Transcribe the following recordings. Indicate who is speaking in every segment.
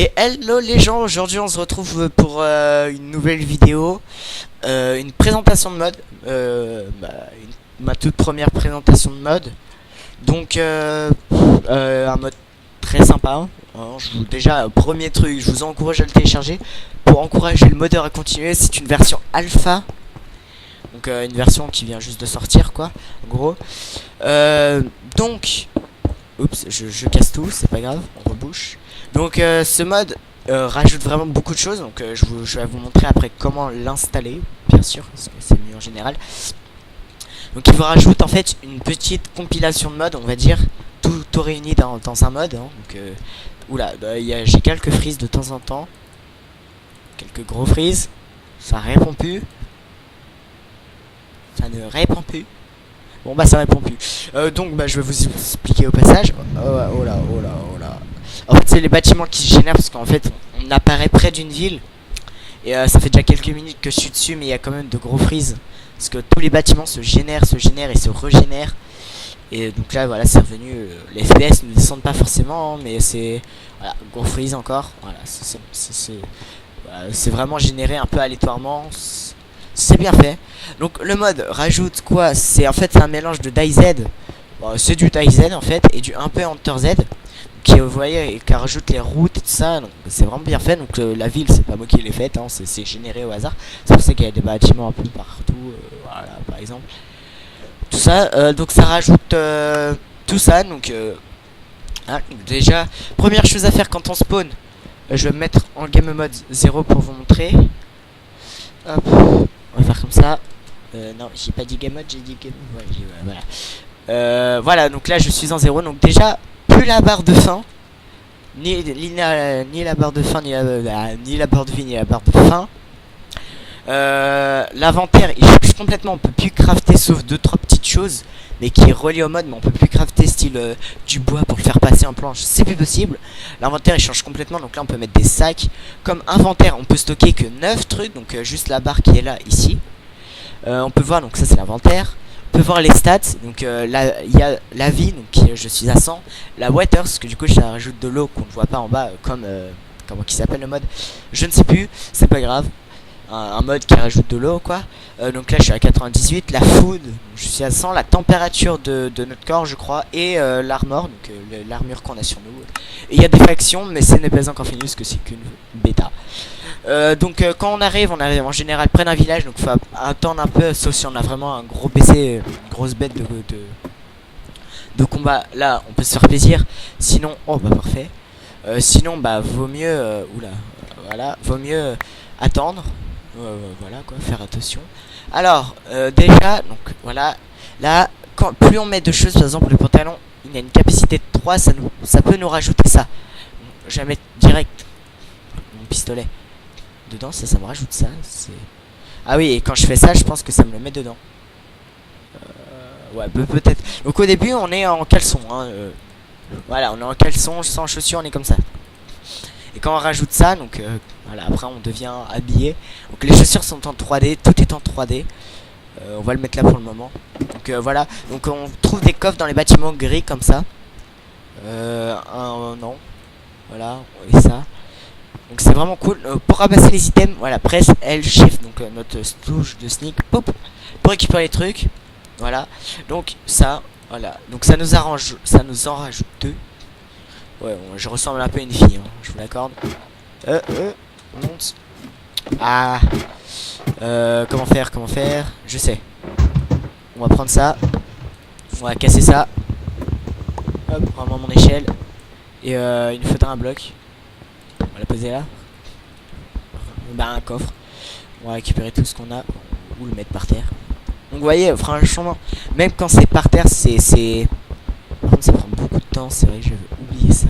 Speaker 1: Et hello les gens, aujourd'hui on se retrouve pour une nouvelle vidéo, une présentation de mode, ma toute première présentation de mode. Donc un mode très sympa, hein. Déjà premier truc, je vous encourage à le télécharger pour encourager le modeur à continuer. C'est une version alpha, donc une version qui vient juste de sortir quoi, en gros. Donc, oups, je casse tout, c'est pas grave, on rebouche. Donc ce mode rajoute vraiment beaucoup de choses, donc je vais vous montrer après comment l'installer, bien sûr, parce que c'est mieux en général. Donc il vous rajoute en fait une petite compilation de modes, on va dire, tout réuni dans un mode, hein. Donc oula, j'ai quelques freezes de temps en temps, quelques gros freezes, ça répond plus, ça ne répond plus. Bon bah ça répond plus. Donc bah je vais vous expliquer au passage. Oh là, oh là, oh là. En fait c'est les bâtiments qui se génèrent parce qu'en fait on apparaît près d'une ville. Et ça fait déjà quelques minutes que je suis dessus, mais il y a quand même de gros freezes. Parce que tous les bâtiments se génèrent et se régénèrent. Et donc là voilà c'est revenu. Les FPS ne descendent pas forcément, hein, mais c'est... Voilà, gros freeze encore. Voilà, c'est vraiment généré un peu aléatoirement. C'est bien fait. Donc le mode rajoute quoi? C'est en fait un mélange de DayZ. Bon, c'est du DayZ en fait et du un peu Hunter Z qui vous voyez qui rajoute les routes et tout ça. Donc c'est vraiment bien fait. Donc la ville c'est pas moi qui l'ai faite, hein, c'est généré au hasard. C'est pour ça qu'il y a des bâtiments un peu partout. Voilà par exemple. Tout ça. Donc ça rajoute tout ça. Donc hein, déjà première chose à faire quand on spawn. Je vais me mettre en game mode 0 pour vous montrer. Hop. On va faire comme ça. Non, j'ai pas dit game mode, j'ai dit game. Ouais, voilà. Voilà, donc là je suis en 0. Donc déjà, plus la barre de fin, ni la barre de fin, ni la barre de vie, ni la barre de fin. L'inventaire il change complètement. On peut plus crafter sauf 2-3 petites choses, mais qui est relié au mode. Mais on peut plus crafter style du bois pour le faire passer en planche. C'est plus possible. L'inventaire il change complètement. Donc là on peut mettre des sacs. Comme inventaire, on peut stocker que 9 trucs. Donc juste la barre qui est là ici. On peut voir, donc ça c'est l'inventaire. On peut voir les stats, donc là il y a la vie, donc je suis à 100. La water, parce que du coup ça rajoute de l'eau qu'on ne voit pas en bas, comment qui s'appelle le mode, je ne sais plus, c'est pas grave. Un mode qui rajoute de l'eau quoi. Donc là je suis à 98. La food, je suis à 100. La température de notre corps je crois. Et l'armor, donc l'armure qu'on a sur nous. Et il y a des factions, mais ce n'est pas encore fini parce que c'est qu'une bêta. Donc quand on arrive en général près d'un village. Donc faut attendre un peu, sauf si on a vraiment un gros PC, une grosse bête de combat. Là on peut se faire plaisir. Sinon, oh bah parfait. Sinon bah vaut mieux voilà, vaut mieux attendre. Voilà quoi, faire attention. Alors déjà donc voilà, là plus on met de choses, par exemple le pantalon il a une capacité de 3, ça peut nous rajouter ça. Je vais mettre direct mon pistolet dedans, ça me rajoute ça. Ah oui, et quand je fais ça je pense que ça me le met dedans. Ouais peut-être. Donc au début on est en caleçon, hein, voilà, on est en caleçon sans chaussures, on est comme ça. Et quand on rajoute ça, donc voilà, après on devient habillé. Donc les chaussures sont en 3D, tout est en 3D. On va le mettre là pour le moment. Donc voilà, donc on trouve des coffres dans les bâtiments gris comme ça. Non, voilà, et ça. Donc c'est vraiment cool. Pour ramasser les items, voilà, presse L Shift, donc notre touche de sneak, pop, pour récupérer les trucs. Voilà, donc ça, voilà, donc ça nous en rajoute deux. Ouais, bon, je ressemble un peu à une fille, hein, je vous l'accorde. Monte. Ah. Comment faire? Je sais. On va prendre ça. On va casser ça. Hop, prends-moi mon échelle. Et il nous faudra un bloc. On va la poser là. Bah, un coffre. On va récupérer tout ce qu'on a. Ou le mettre par terre. Donc, vous voyez, franchement, même quand c'est par terre, par contre, ça prend beaucoup de temps, c'est vrai que j'avais oublié ça.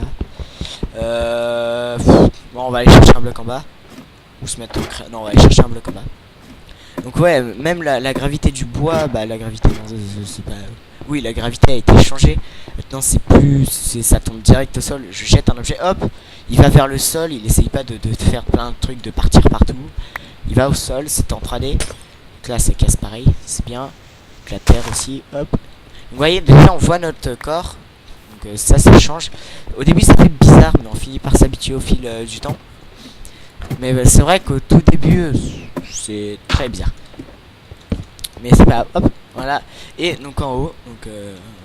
Speaker 1: Bon, on va aller chercher un bloc en bas. Ou se mettre au non, on va aller chercher un bloc en bas. Donc ouais, même la gravité du bois, bah la gravité, non, c'est pas... Oui, la gravité a été changée. Maintenant, c'est plus... ça tombe direct au sol. Je jette un objet, hop, il va vers le sol. Il essaye pas de faire plein de trucs, de partir partout. Il va au sol, c'est en 3D. Donc là, ça casse pareil, c'est bien. Donc la terre aussi, hop. Vous voyez, déjà on voit notre corps. Donc ça change. Au début ça fait bizarre, mais on finit par s'habituer au fil du temps. Mais c'est vrai qu'au tout début c'est très bizarre. Mais c'est pas, hop, voilà. Et donc en haut, donc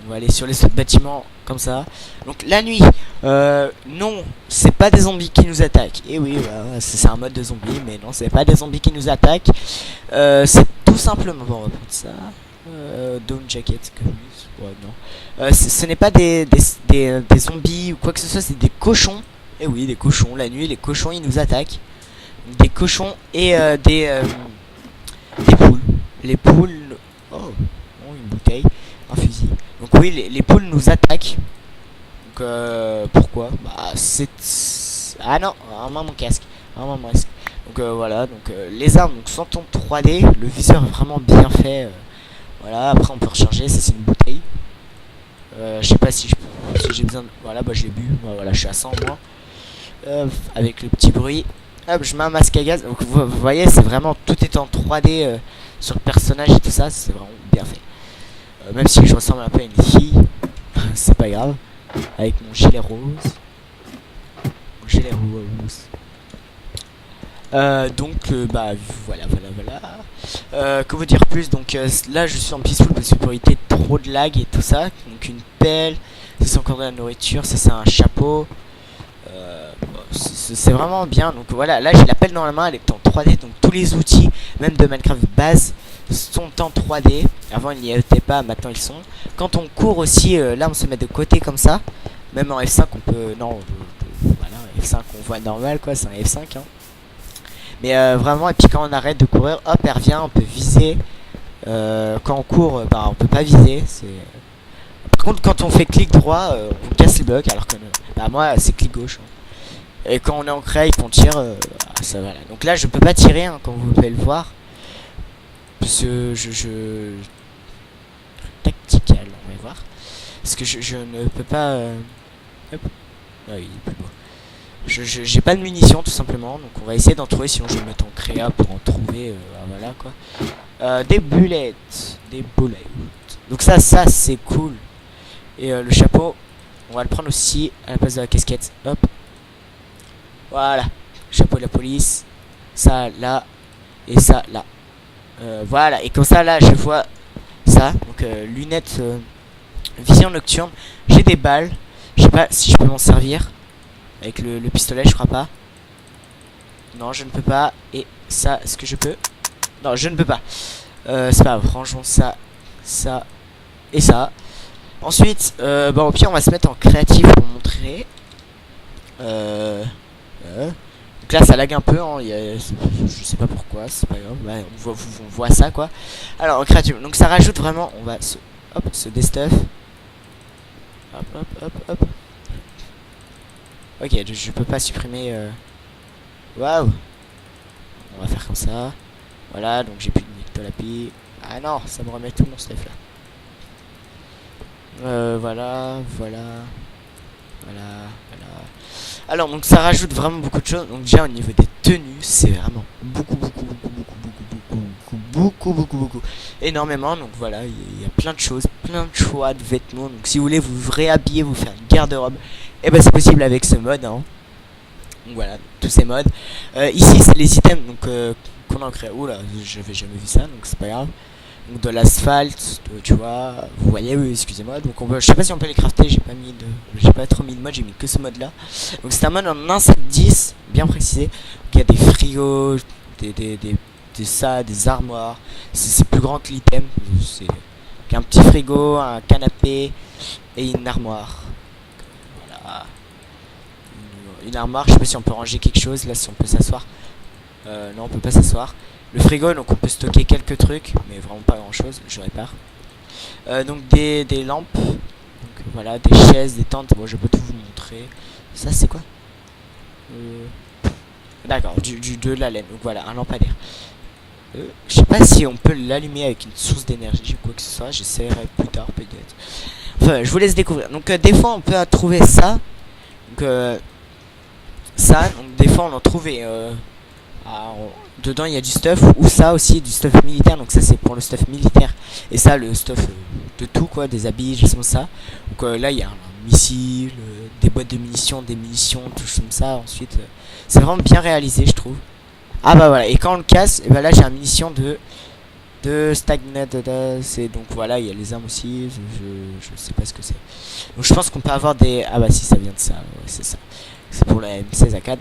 Speaker 1: on va aller sur les autres bâtiments comme ça. Donc la nuit, non, c'est pas des zombies qui nous attaquent. Et oui, voilà, c'est un mode de zombie, mais non, c'est pas des zombies qui nous attaquent. C'est tout simplement, bon, on va prendre ça. Down jacket, ouais, non. Ce n'est pas des zombies ou quoi que ce soit, c'est des cochons. Et oui, des cochons. La nuit, les cochons ils nous attaquent. Des cochons et des poules. Les poules. Oh, une bouteille, un fusil. Donc oui, les poules nous attaquent. Donc pourquoi? Bah c'est. Ah non, mon casque. Mon masque. Donc voilà, donc les armes donc sont en 3D. Le viseur est vraiment bien fait. Voilà, après on peut recharger, ça c'est une bouteille. Je sais pas si j'ai besoin de. Voilà, bah je l'ai bu. Voilà, je suis à 100 moi. Avec le petit bruit. Hop, je mets un masque à gaz. Donc vous voyez, c'est vraiment tout est en 3D sur le personnage et tout ça, c'est vraiment bien fait. Même si je ressemble un peu à une fille, c'est pas grave. Avec mon gilet rose. Mon gilet rose. Donc bah voilà. Que vous dire plus? Donc là je suis en peaceful parce que pour éviter trop de lag et tout ça. Donc une pelle, ça c'est encore de la nourriture, ça c'est un chapeau. C'est vraiment bien. Donc voilà, là j'ai la pelle dans la main, elle est en 3D. Donc tous les outils, même de Minecraft base, sont en 3D. Avant ils n'y étaient pas, maintenant ils sont. Quand on court aussi, là on se met de côté comme ça. Même en F5 on peut. Non, voilà, F5 on voit normal quoi, c'est un F5 hein. Mais vraiment, et puis quand on arrête de courir, hop, elle revient, on peut viser. Quand on court, bah on peut pas viser. Par contre, quand on fait clic droit, on casse les blocs, alors que bah moi c'est clic gauche. Hein. Et quand on est en crate, on tire, ça va là. Donc là, je peux pas tirer, hein, comme vous pouvez le voir. Parce que tactical, on va voir. Parce que je ne peux pas. Hop. Ah, il est plus beau. J'ai pas de munitions tout simplement, donc on va essayer d'en trouver, sinon je vais me mettre en créa pour en trouver, voilà quoi. Des bullets, donc ça c'est cool. Et le chapeau, on va le prendre aussi à la place de la casquette, hop. Voilà, chapeau de la police, ça là, et ça là. Voilà, et comme ça là je vois ça, donc lunettes, vision nocturne, j'ai des balles, je sais pas si je peux m'en servir. Avec le pistolet, je crois pas. Non, je ne peux pas. Et ça, est-ce que je peux? Non, je ne peux pas. C'est pas grave, rangeons ça, ça et ça. Ensuite, bon, au pire, on va se mettre en créatif pour montrer. Donc là, ça lag un peu. Hein, je sais pas pourquoi, c'est pas grave. Bah, on voit ça, quoi. Alors, en créatif. Donc, ça rajoute vraiment. On va se destuff. Hop. Ok, je peux pas supprimer. Waouh! On va faire comme ça. Voilà, donc j'ai plus de mytholapi. Ah non, ça me remet tout mon stuff là. Voilà. Alors, donc ça rajoute vraiment beaucoup de choses. Donc, déjà au niveau des tenues, c'est vraiment beaucoup. Énormément. Donc, voilà, il y a plein de choses, plein de choix de vêtements. Donc, si vous voulez vous réhabiller, vous faire une garde-robe, et ben c'est possible avec ce mode. Hein. Donc, voilà, tous ces modes. Ici, c'est les items donc qu'on a créé. Oula, j'avais jamais vu ça, donc c'est pas grave. Donc de l'asphalte, tu vois, vous voyez, oui, excusez-moi. Donc on peut, je sais pas si on peut les crafter, j'ai pas trop mis de mode, j'ai mis que ce mode là. Donc c'est un mode en 1.7.10, bien précisé. Donc il y a des frigos, des armoires. C'est plus grand que l'item. C'est un petit frigo, un canapé et une armoire. Voilà. Une armoire, je sais pas si on peut ranger quelque chose là, si on peut s'asseoir. Non, on peut pas s'asseoir. Le frigo, donc on peut stocker quelques trucs, mais vraiment pas grand chose, je répare. Donc des lampes, donc voilà, des chaises, des tentes, bon je peux tout vous montrer. Ça c'est quoi? D'accord, de la laine, donc voilà, un lampadaire. Je sais pas si on peut l'allumer avec une source d'énergie ou quoi que ce soit, j'essaierai plus tard peut-être. Enfin, je vous laisse découvrir. Donc des fois on peut trouver ça. Donc donc des fois on en trouvait dedans il y a du stuff, ou ça aussi du stuff militaire, donc ça c'est pour le stuff militaire, et ça le stuff de tout quoi, des habits, juste comme ça. Donc là il y a un missiles, des boîtes de munitions, des munitions, tout comme ça. Ensuite, c'est vraiment bien réalisé, je trouve. Ah bah voilà, et quand on le casse, et bah là j'ai un munition de stagnant, c'est donc voilà, il y a les armes aussi, je sais pas ce que c'est. Donc je pense qu'on peut avoir des... Ah bah si, ça vient de ça, ouais, c'est ça. C'est pour la M16 A4, donc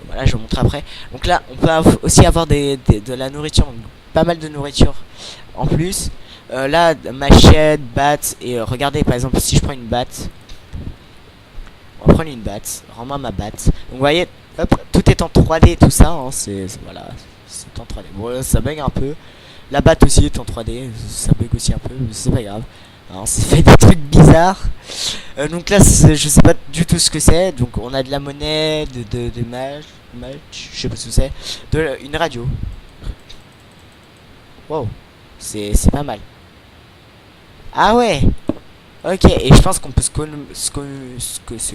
Speaker 1: voilà, je vous montre après. Donc là, on peut aussi avoir de la nourriture, donc pas mal de nourriture en plus. Là, machette, batte, et regardez par exemple si je prends une batte. On va prendre une batte, rends-moi ma batte. Donc vous voyez, hop, tout est en 3D et tout ça, hein, voilà, c'est en 3D. Bon, ça bug un peu. La batte aussi est en 3D, ça bug aussi un peu, mais c'est pas grave. Alors, on s'est fait des trucs bizarres. Donc là, je sais pas du tout ce que c'est. Donc on a de la monnaie, des matchs, je sais pas ce que c'est. Une radio. Wow, c'est pas mal. Ah ouais. Ok, et je pense qu'on peut se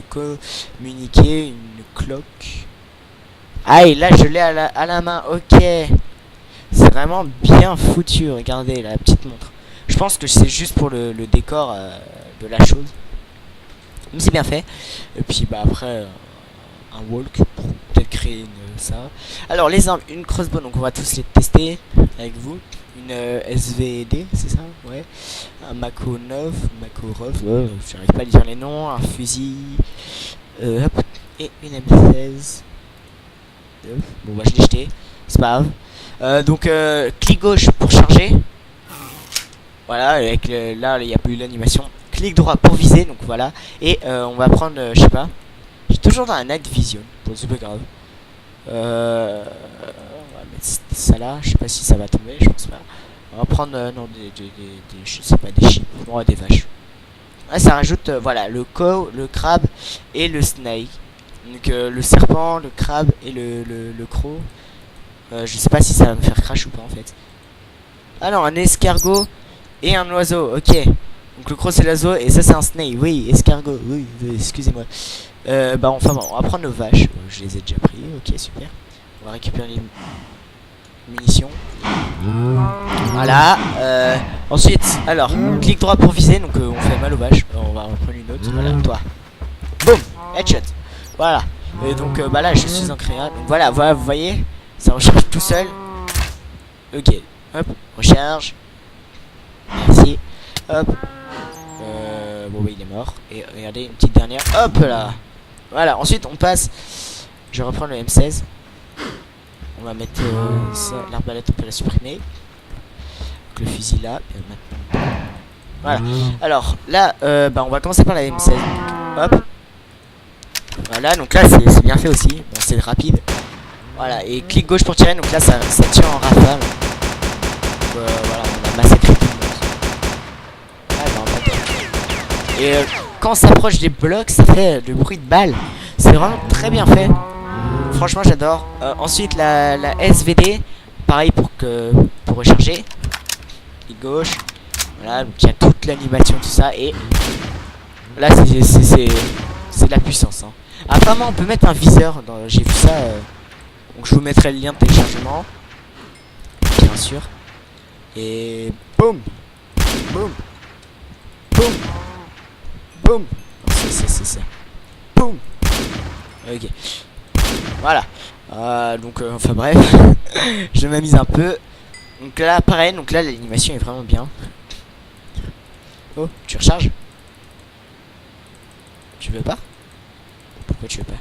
Speaker 1: communiquer une cloque. Ah, et là je l'ai à la main, ok. C'est vraiment bien foutu, regardez la petite montre. Je pense que c'est juste pour le décor de la chose. Mais c'est bien fait. Et puis bah après, un walk pour peut-être créer ça. Alors les armes, une crossbow, donc on va tous les tester avec vous. Une SVD, c'est ça? Ouais. Un Makarov, j'arrive pas à lire les noms. Un fusil. Hop. Et une M16. Bon bah je l'ai jeté. C'est pas grave. Donc clic gauche pour charger. Voilà, avec là il n'y a plus l'animation. Clic droit pour viser, donc voilà. Et on va prendre, je sais pas. J'ai toujours dans la night vision. Bon, c'est pas grave. On va mettre ça là. Je sais pas si ça va tomber, je pense pas. On va prendre non je sais pas, des chips. Bon, des vaches. Là, ça rajoute voilà le crabe et le snake. Donc le serpent, le crabe et le croc. Je sais pas si ça va me faire crash ou pas en fait. Ah non, un escargot et un oiseau, ok. Donc le croc c'est l'oiseau et ça c'est un snake, oui, escargot, oui, excusez-moi. Bah enfin bon, on va prendre nos vaches, je les ai déjà pris, ok super. On va récupérer les munitions. Voilà, ensuite, alors, clic droit pour viser, donc on fait mal aux vaches. On va en prendre une autre, voilà, toi. Boum, headshot, voilà. Et donc bah là je suis en créa, donc voilà, vous voyez, ça recharge tout seul. Ok, hop, recharge. Merci, hop. Bon bah il est mort. Et regardez une petite dernière. Hop là. Voilà. Ensuite on passe. Je reprends le M16. On va mettre ça. L'arbalète on peut la supprimer. Donc le fusil là. Et maintenant. Voilà. Alors là bah on va commencer par la M16. Hop. Voilà. Donc là c'est bien fait aussi. Bon, c'est rapide. Voilà. Et clic gauche pour tirer. Donc là ça tire en rafale. Donc voilà on a massacré tout. Et quand on s'approche des blocs, ça fait le bruit de balles. C'est vraiment très bien fait. Franchement, j'adore. Ensuite, la SVD, pareil pour recharger. Et gauche. Voilà, donc il y a toute l'animation, tout ça. Et là, c'est de la puissance. Hein. Apparemment, on peut mettre un viseur. J'ai vu ça. Donc, je vous mettrai le lien de téléchargement. Bien sûr. Et boum, boum, boum. Boum. C'est ça. Boum. Ok. Voilà. Donc enfin bref. Je m'amuse un peu. Donc là pareil. Donc là l'animation est vraiment bien. Oh, tu recharges? Tu veux pas? Pourquoi tu veux pas?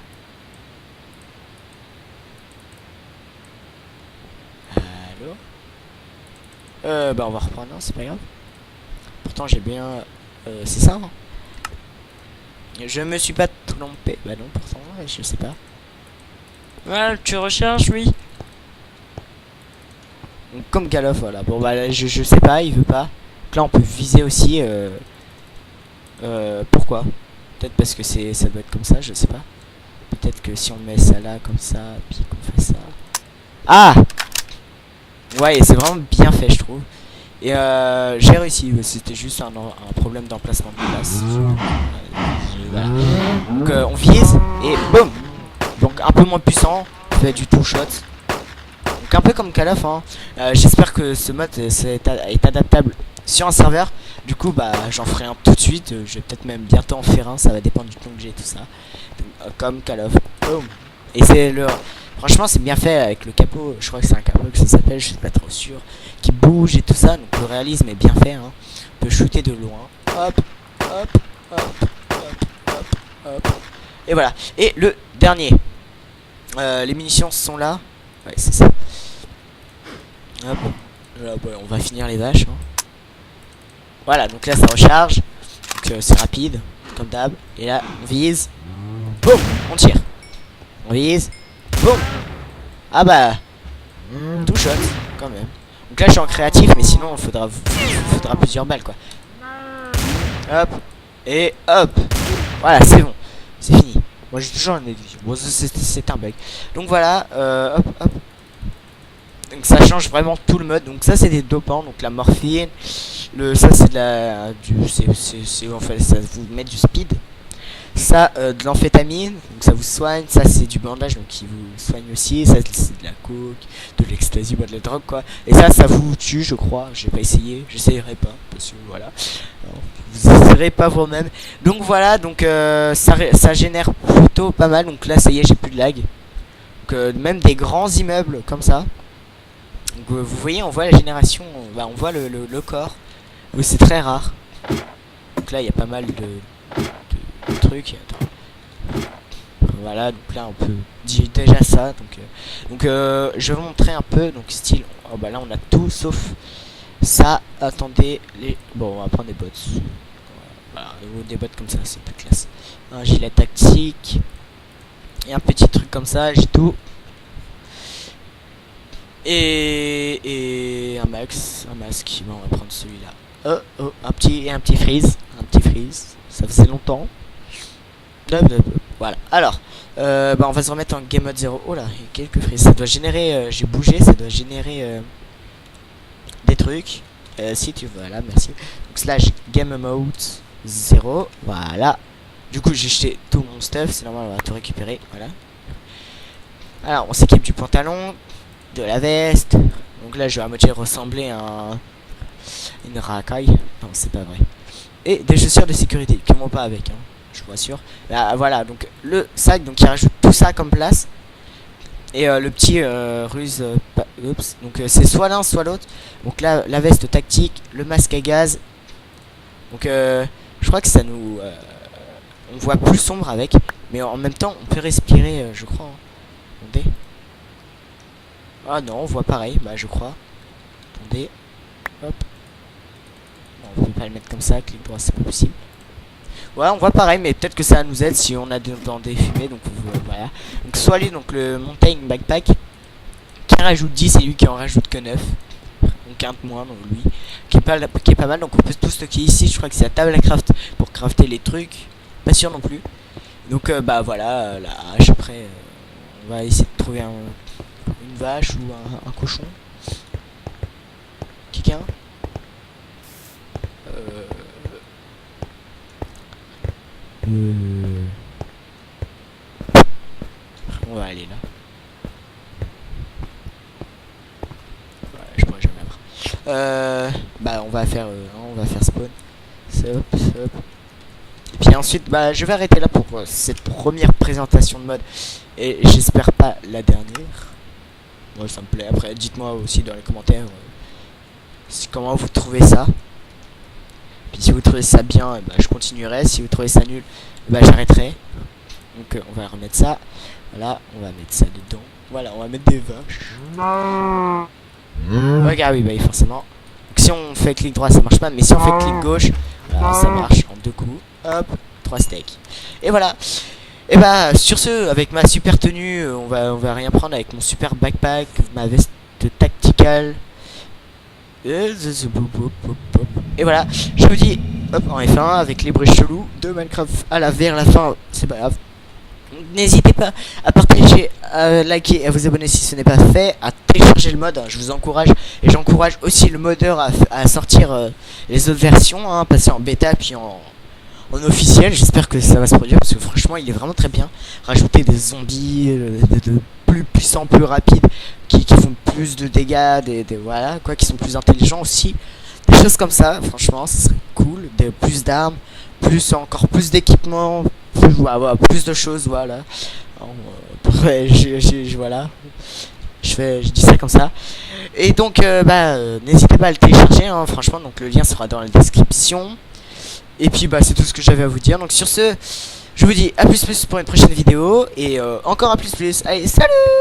Speaker 1: Allô? Bah on va reprendre. Non, c'est pas grave. Pourtant j'ai bien. C'est ça. Hein. Je me suis pas trompé. Bah non, pourtant, je sais pas. Voilà, tu recherches, oui. Donc, comme Galof, voilà. Bon, bah là, je sais pas, il veut pas. Donc là, on peut viser aussi. Pourquoi? Peut-être parce que ça doit être comme ça, je sais pas. Peut-être que si on met ça là, comme ça, puis qu'on fait ça. Ah! Ouais, c'est vraiment bien fait, je trouve. Et j'ai réussi, c'était juste un problème d'emplacement de place. Voilà. Donc on vise et boum. Donc un peu moins puissant, on fait du two shot. Donc un peu comme Call of, hein. J'espère que ce mode est adaptable sur un serveur. Du coup bah j'en ferai un tout de suite, je vais peut-être même bientôt en faire un, ça va dépendre du temps que j'ai tout ça. Donc, comme Call of. Boom. Et c'est le... Franchement c'est bien fait avec le capot, je crois que c'est un capot que ça s'appelle, je suis pas trop sûr, qui bouge et tout ça, donc le réalisme est bien fait, hein. On peut shooter de loin. Hop, hop, hop, hop, hop, hop. Et voilà. Et le dernier. Les munitions sont là. Ouais c'est ça. Hop. Là, bah, on va finir les vaches. Hein. Voilà, donc là ça recharge. Donc c'est rapide, comme d'hab. Et là, on vise. Boum, on tire. On vise. Boum. Ah bah. Tout shot, quand même. Donc là je suis en créatif, mais sinon il faudra plusieurs balles quoi. Hop. Et hop. Voilà, c'est bon. C'est fini. Moi j'ai toujours un illusion. Bon, c'est un bug. Donc voilà, hop, hop. Donc ça change vraiment tout le mode. Donc ça c'est des dopants, donc la morphine. Ça c'est de la c'est en fait ça vous met du speed. Ça de l'amphétamine, donc ça vous soigne. Ça c'est du bandage, donc qui vous soigne aussi. Ça c'est de la coke, de l'ecstasy, de la drogue quoi. Et ça vous tue je crois. J'ai pas essayé, j'essayerai pas parce que voilà. Alors, vous essayerez pas vous-même. Donc voilà, donc ça génère plutôt pas mal. Donc là ça y est, j'ai plus de lag. Donc même des grands immeubles comme ça. Donc vous voyez, on voit la génération, on voit le corps. C'est très rare. Donc là il y a pas mal de trucs. Voilà, donc là on peut dire déjà ça. Donc je vais vous montrer un peu. Donc style, oh bah là on a tout sauf ça. Attendez, bon on va prendre des bots. Voilà, des bots comme ça, c'est plus classe. Un gilet tactique et un petit truc comme ça, j'ai tout. Et un masque, bon, on va prendre celui-là. Un petit freeze, ça faisait longtemps. Voilà, alors, bah on va se remettre en game mode 0. Oh là, il y a quelques freezes, ça doit générer, j'ai bougé, ça doit générer des trucs. Si tu veux, voilà, merci. Donc slash game mode 0, voilà. Du coup j'ai jeté tout mon stuff, c'est normal, on va tout récupérer, voilà. Alors on s'équipe du pantalon, de la veste. Donc là je vais à moitié ressembler à une racaille. Non c'est pas vrai. Et des chaussures de sécurité qui vont pas avec hein, je vous rassure. Là, voilà donc le sac, donc il rajoute tout ça comme place. Et le petit ruse oups. Donc c'est soit l'un soit l'autre. Donc là la veste tactique, le masque à gaz. Donc je crois que ça nous on voit plus sombre avec. Mais en même temps on peut respirer je crois hein. Attendez. Ah non, on voit pareil, bah je crois. Attendez. Hop. Non, on peut pas le mettre comme ça, clic droit, c'est pas possible. Ouais, on voit pareil, mais peut-être que ça nous aide si on a dans des fumées, donc voilà. Donc soit lui, donc le Mountain Backpack, qui en rajoute 10 et lui qui en rajoute que 9. Donc un de moins, donc lui, qui est pas mal, donc on peut tout stocker ici, je crois que c'est la table à craft pour crafter les trucs. Pas sûr non plus. Donc bah voilà, la hache, après, on va essayer de trouver une vache ou un cochon. Quelqu'un on va aller là. Ouais, je pourrais jamais avoir. Bah on va faire spawn. Hop, hop. Et puis ensuite bah je vais arrêter là pour cette première présentation de mode. Et j'espère pas la dernière. Moi ça me plaît. Après dites-moi aussi dans les commentaires comment vous trouvez ça. Puis si vous trouvez ça bien, bah, je continuerai. Si vous trouvez ça nul, bah, j'arrêterai. Donc on va remettre ça. Voilà, on va mettre ça dedans. Voilà, on va mettre des vaches. Regarde, oui, bah forcément. Donc si on fait clic droit, ça marche pas. Mais si on fait clic gauche, voilà, ça marche en 2 coups. Hop, 3 steaks. Et voilà. Et bah sur ce, avec ma super tenue, on va rien prendre avec mon super backpack, ma veste tacticale. Et voilà, je vous dis hop en F1 avec les bruits chelous de Minecraft vers la fin, c'est pas grave. N'hésitez pas à partager, à liker et à vous abonner si ce n'est pas fait, à télécharger le mode, hein, je vous encourage. Et j'encourage aussi le modeur à sortir les autres versions, hein, passer en bêta puis en officiel. J'espère que ça va se produire parce que franchement il est vraiment très bien. Rajouter des zombies de plus puissants, plus rapides, qui font plus de dégâts, voilà quoi, qui sont plus intelligents aussi. Des choses comme ça, franchement, ça serait cool. Plus d'armes, encore plus d'équipements, plus de choses, voilà. Alors, ouais, voilà. Je dis ça comme ça. Et donc, n'hésitez pas à le télécharger, hein, franchement. Donc, le lien sera dans la description. Et puis, c'est tout ce que j'avais à vous dire. Donc, sur ce, je vous dis à plus pour une prochaine vidéo. Et encore à plus. Allez, salut!